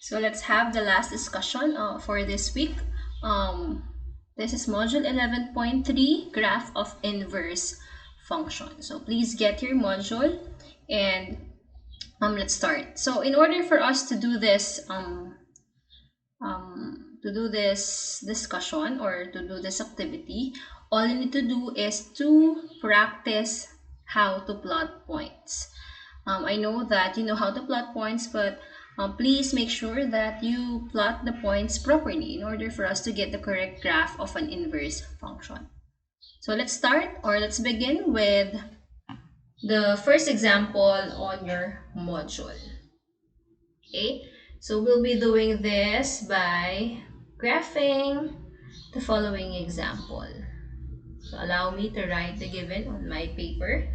So let's have the last discussion for this week. This is module 11.3, graph of inverse function. So please get your module and let's start. So in order for us to do this discussion or to do this activity, all you need to do is to practice how to plot points. I know that you know how to plot points, but please make sure that you plot the points properly in order for us to get the correct graph of an inverse function. So let's start, or let's begin with the first example on your module. Okay, so we'll be doing this by graphing the following example. So allow me to write the given on my paper.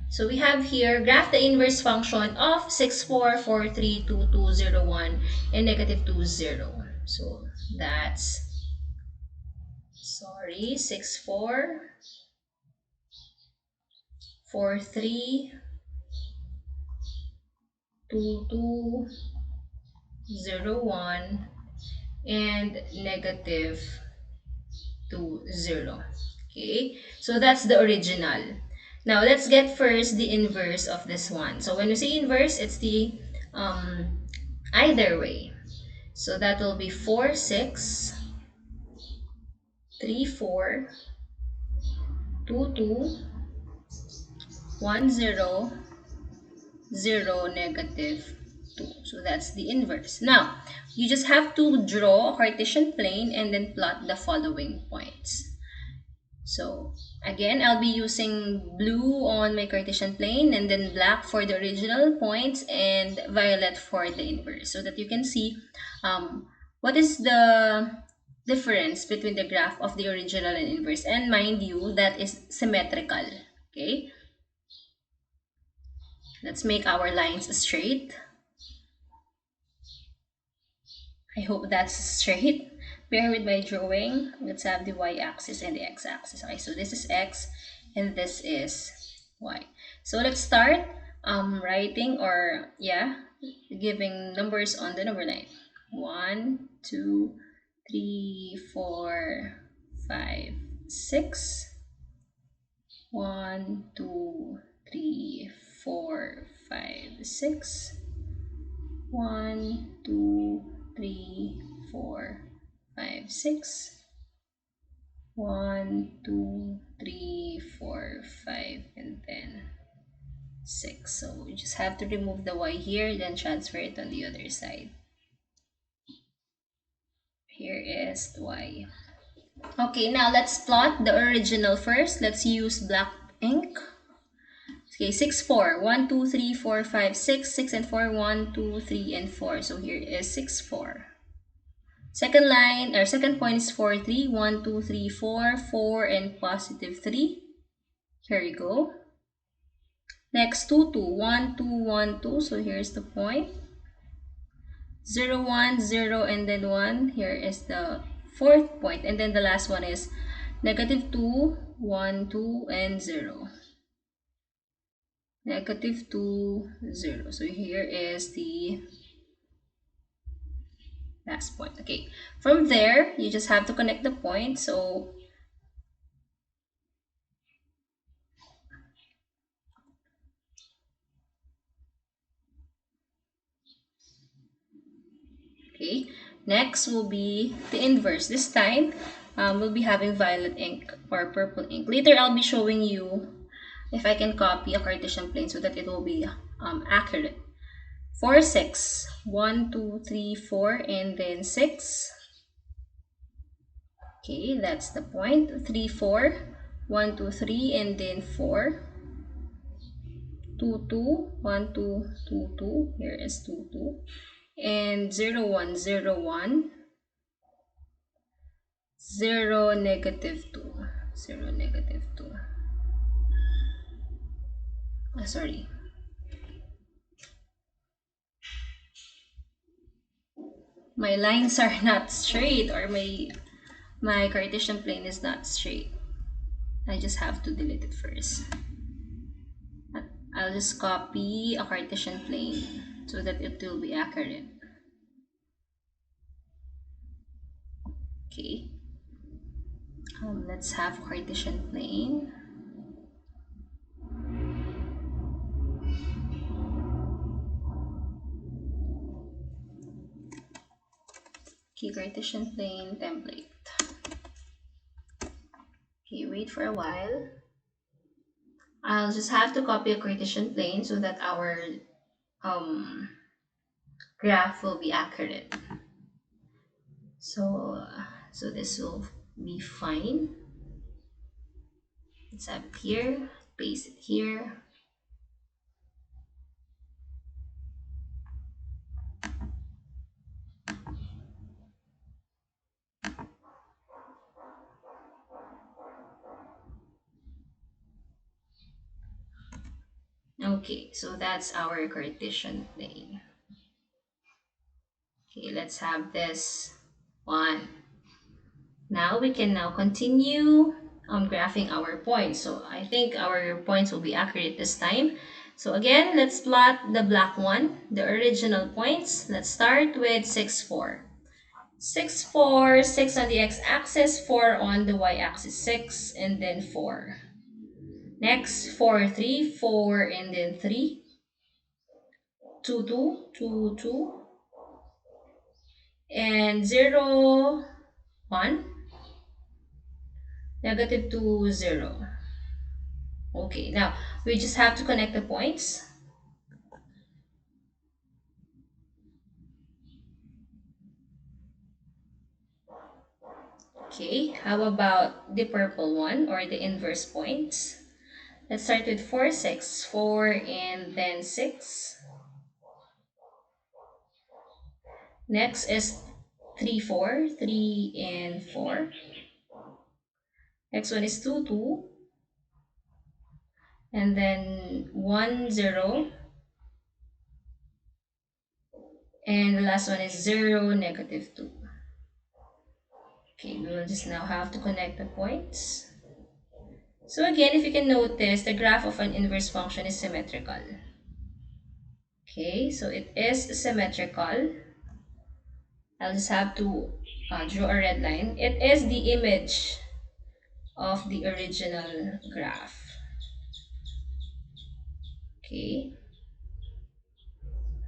So we have here, graph the inverse function of 64432201 and negative 20. So that's, 64432201 and negative 20. Okay, so that's the original. Now let's get first the inverse of this one. So when we say inverse, it's the either way. So that will be 4, 6, 3, 4, 2, 2, 1, 0, 0, negative 2. So that's the inverse. Now, you just have to draw a Cartesian plane and then plot the following points. So again, I'll be using blue on my Cartesian plane and then black for the original points and violet for the inverse, so that you can see what is the difference between the graph of the original and inverse. And mind you, that is symmetrical. Okay, let's make our lines straight. I hope that's straight. Bear with my drawing. Let's have the y-axis and the x-axis. Okay, so this is x and this is y. So let's start writing, or giving numbers on the number line. 1, 2, 3, 4, 5, 6. 1, 2, 3, 4, 5, 6. 1, 2, 3, 4, 5, 6. 1, 2, 3, 4, 5, and then 6. So we just have to remove the y here, then transfer it on the other side. Here is the y. Okay, now let's plot the original first. Let's use black ink. Okay, 6, 4. 1, 2, 3, 4, 5, 6. 6 and 4. 1, 2, 3, and 4. So here is 6, 4. Second line, or second point is 4, 3. 1, 2, 3, 4. 4 and positive 3. Here you go. Next, 2, 2. 1, 2, 1, 2. So here's the point. 0, 1, 0, and then 1. Here is the fourth point. And then the last one is negative 2, 1, 2, and 0. Negative 2, 0. So here is the last point. Okay, from there you just have to connect the points. So okay, next will be the inverse. This time we'll be having violet ink or purple ink. Later I'll be showing you if I can copy a Cartesian plane so that it will be accurate. 4, 6. 1, 2, 3, 4, and then 6. Okay, that's the point. 3, 4. 1, 2, 3, and then 4. 2, 2. 1, 2, 2, 2. Here is 2, 2. And 0, 1, 0, 1. 0, negative 2. 0, negative 2. Sorry. My lines are not straight, or my Cartesian plane is not straight. I just have to delete it first. I'll just copy a Cartesian plane so that it will be accurate. Okay, let's have Cartesian plane. Okay, Cartesian plane template. Okay, wait for a while. I'll just have to copy a Cartesian plane so that our um, graph will be accurate. So this will be fine. Let's have it here, paste it here. Okay, so that's our Cartesian plane. Okay, let's have this one. Now we can now continue graphing our points. So I think our points will be accurate this time. So again, let's plot the black one, the original points. Let's start with 6, 4. 6, 4, 6 on the x-axis, 4 on the y-axis, 6, and then 4. Next, 4, 3, 4, and then 3. 2, 2, 2, 2, and 0, 1, negative 2, 0. Okay, now we just have to connect the points. Okay, how about the purple one or the inverse points? Let's start with 4, 6, 4, and then 6. Next is 3, 4, 3, and 4. Next one is 2, 2, and then 1, 0, and the last one is 0, negative 2. Okay, we will just now have to connect the points. So again, if you can notice, the graph of an inverse function is symmetrical. Okay, so it is symmetrical. I'll just have to draw a red line. It is the image of the original graph. Okay.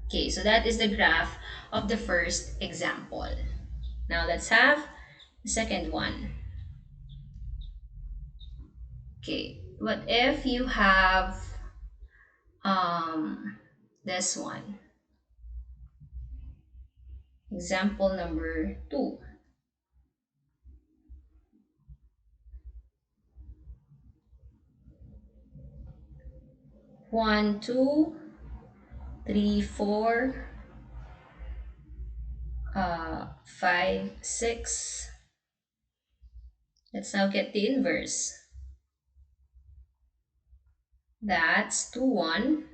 Okay, so that is the graph of the first example. Now let's have the second one. Okay, what if you have this one? Example number 2. 1, 2, 3, 4, 5, 6. Let's now get the inverse. That's 2, 1,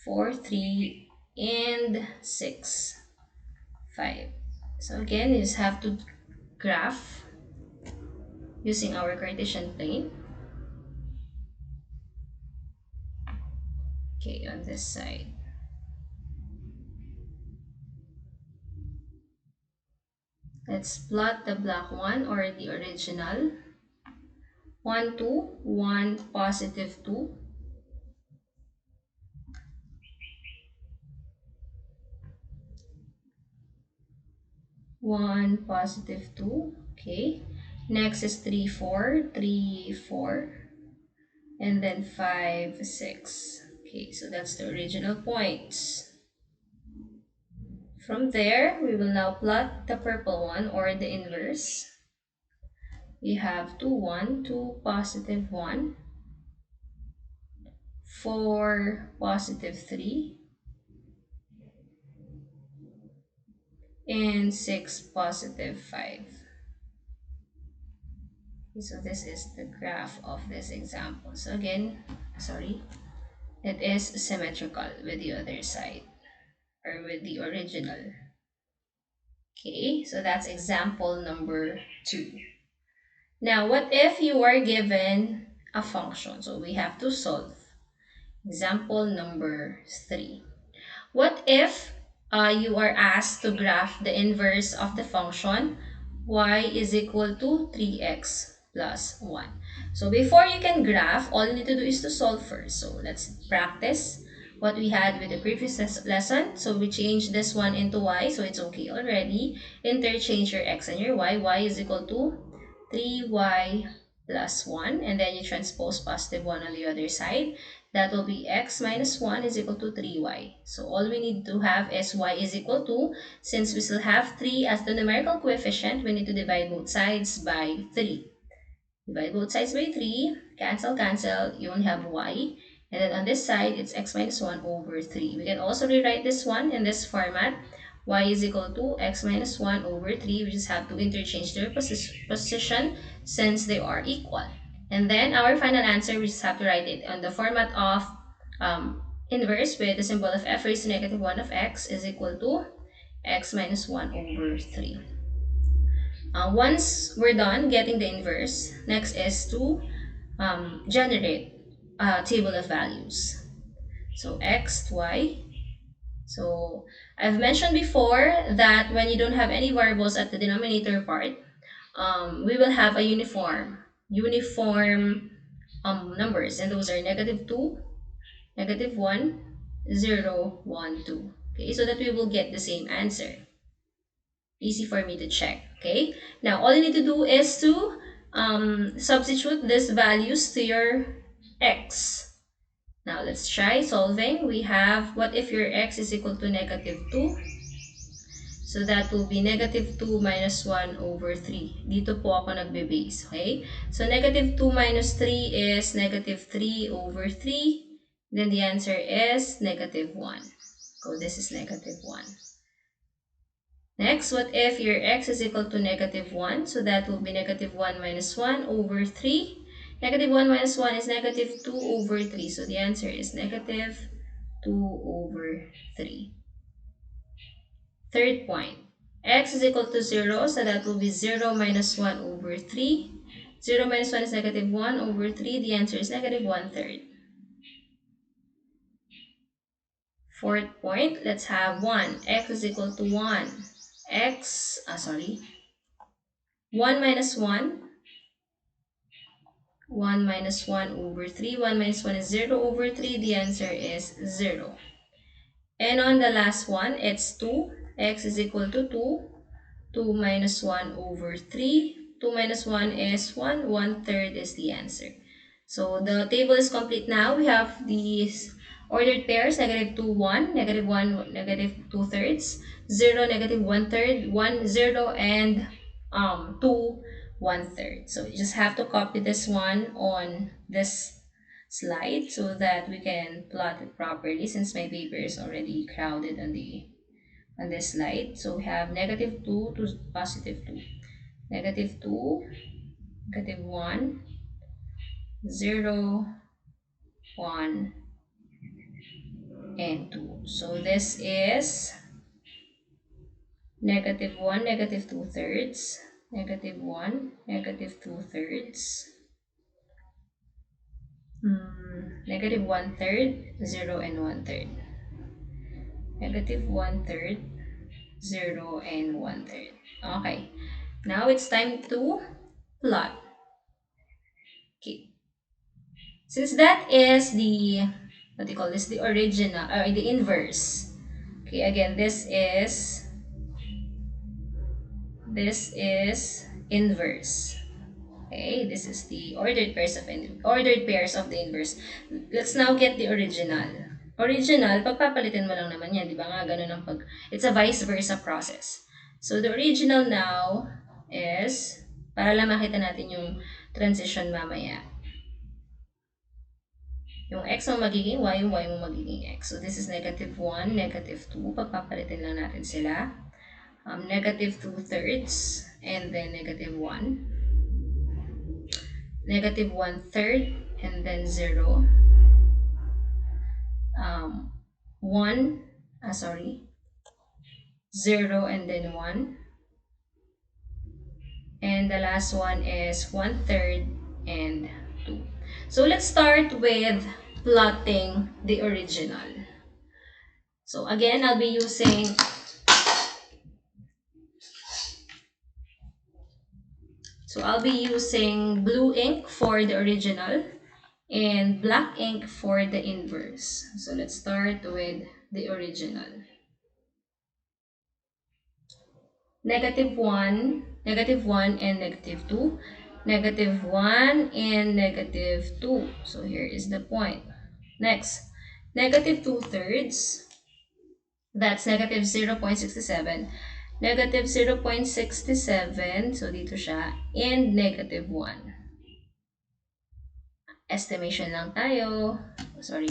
4, 3, and 6, 5. So again, you just have to graph using our Cartesian plane. Okay, on this side. Let's plot the black one or the original. 1, 2, 1, positive 2. 1, positive 2. Okay. Next is 3, 4, 3, 4. And then 5, 6. Okay, so that's the original points. From there, we will now plot the purple one or the inverse. We have 2, 1, 2, positive 1, 4, positive 3, and 6, positive 5. Okay, so this is the graph of this example. So again, sorry, it is symmetrical with the other side or with the original. Okay, so that's example number 2. Now, what if you are given a function? So we have to solve example number 3. What if you are asked to graph the inverse of the function y is equal to 3x plus 1. So before you can graph, all you need to do is to solve first. So let's practice what we had with the previous lesson. So we change this one into y, so it's okay already. Interchange your x and your y. Y is equal to 3y plus 1, and then you transpose positive 1 on the other side. That will be x minus 1 is equal to 3y. So all we need to have is y is equal to, since we still have 3 as the numerical coefficient, we need to divide both sides by 3. Divide both sides by 3, cancel, cancel, you only have y. And then on this side, it's x minus 1 over 3. We can also rewrite this one in this format. Y is equal to x minus 1 over 3. We just have to interchange their position since they are equal. And then our final answer, we just have to write it on the format of inverse with the symbol of f raised to negative 1 of x is equal to x minus 1 over 3. Once we're done getting the inverse, next is to generate a table of values. So x, y. So I've mentioned before that when you don't have any variables at the denominator part, we will have a uniform numbers, and those are negative 2, negative 1, 0, 1, 2. Okay, so that we will get the same answer. Easy for me to check. Okay, now all you need to do is to substitute these values to your x. Now let's try solving. We have, what if your x is equal to negative 2? So that will be negative 2 minus 1 over 3. Dito po ako nagbe-base, okay? So negative 2 minus 3 is negative 3 over 3. Then the answer is negative 1. So this is negative 1. Next, what if your x is equal to negative 1? So that will be negative 1 minus 1 over 3. Negative 1 minus 1 is negative 2 over 3. So the answer is negative 2 over 3. Third point, x is equal to 0. So that will be 0 minus 1 over 3. 0 minus 1 is negative 1 over 3. The answer is negative 1/3. Fourth point, let's have 1. X is equal to 1. 1 minus 1. 1 minus 1 over 3. 1 minus 1 is 0 over 3. The answer is 0. And on the last one, it's 2. X is equal to 2. 2 minus 1 over 3. 2 minus 1 is 1. 1/3 is the answer. So the table is complete now. We have these ordered pairs, negative 2, 1, negative 1, negative 2/3, 0, negative 1/3, 1, 0, and 2, 1/3. So you just have to copy this one on this slide so that we can plot it properly, since my paper is already crowded on this slide. So we have negative 2 to positive 2. Negative 2, negative 1, 0, 1, and 2. So this is negative 1, negative 2/3, negative 1, negative 2/3, negative 1/3, 0, and 1/3. Negative 1/3, 0, and 1/3. Okay, now it's time to plot. Okay, since that is the, what do you call this, the original, or the inverse. Okay, again, this is inverse. Okay, this is the ordered pairs of the inverse. Let's now get the original. Original, pagpapalitin mo lang naman yan, di ba nga, ganun ang it's a vice versa process. So the original now is, para lang makita natin yung transition mamaya. Yung x mo magiging y, yung y mo magiging x. So this is negative 1, negative 2. Pagpapalitin lang natin sila. Negative 2/3, and then negative 1. Negative 1/3, and then 0. 0, and then 1. And the last one is 1/3 and 2. So let's start with plotting the original. So again, I'll be using blue ink for the original and black ink for the inverse. So let's start with the original. -1, and -2, -1 and -2. So here is the point. Next, -2/3, that's -0.67, -0.67, so dito siya, and -1. Estimation lang tayo. Sorry.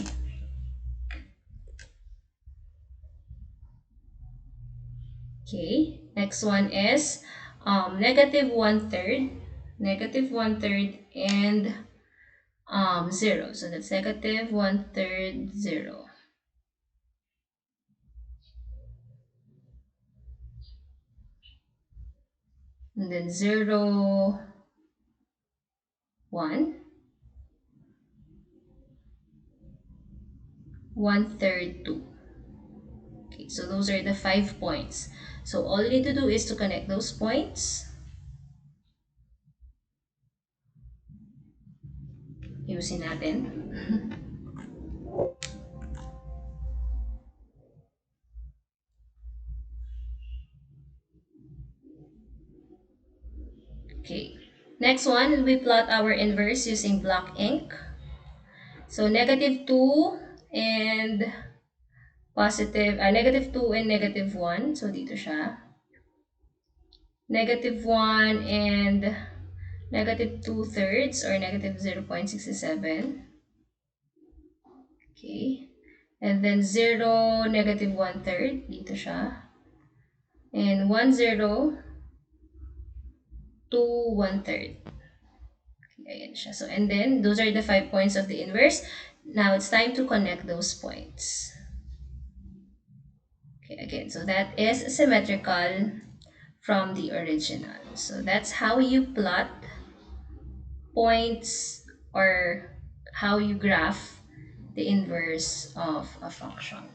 Okay, next one is -1/3, -1/3, and 0. So that's -1/3, 0. And then 0, 1, 1/3, 2. Okay, so those are the 5 points. So all you need to do is to connect those points using natin. Okay, next one, we plot our inverse using black ink. So -2 and -2 and -1. So dito siya. -1 and -2/3 or -0.67. Okay. And then 0, -1/3. Dito siya. And 1, 0, 2, 1/3. Okay, ayan siya. So, and then, those are the 5 points of the inverse. Now, it's time to connect those points. Okay, again, so that is symmetrical from the original. So, that's how you plot points or how you graph the inverse of a function.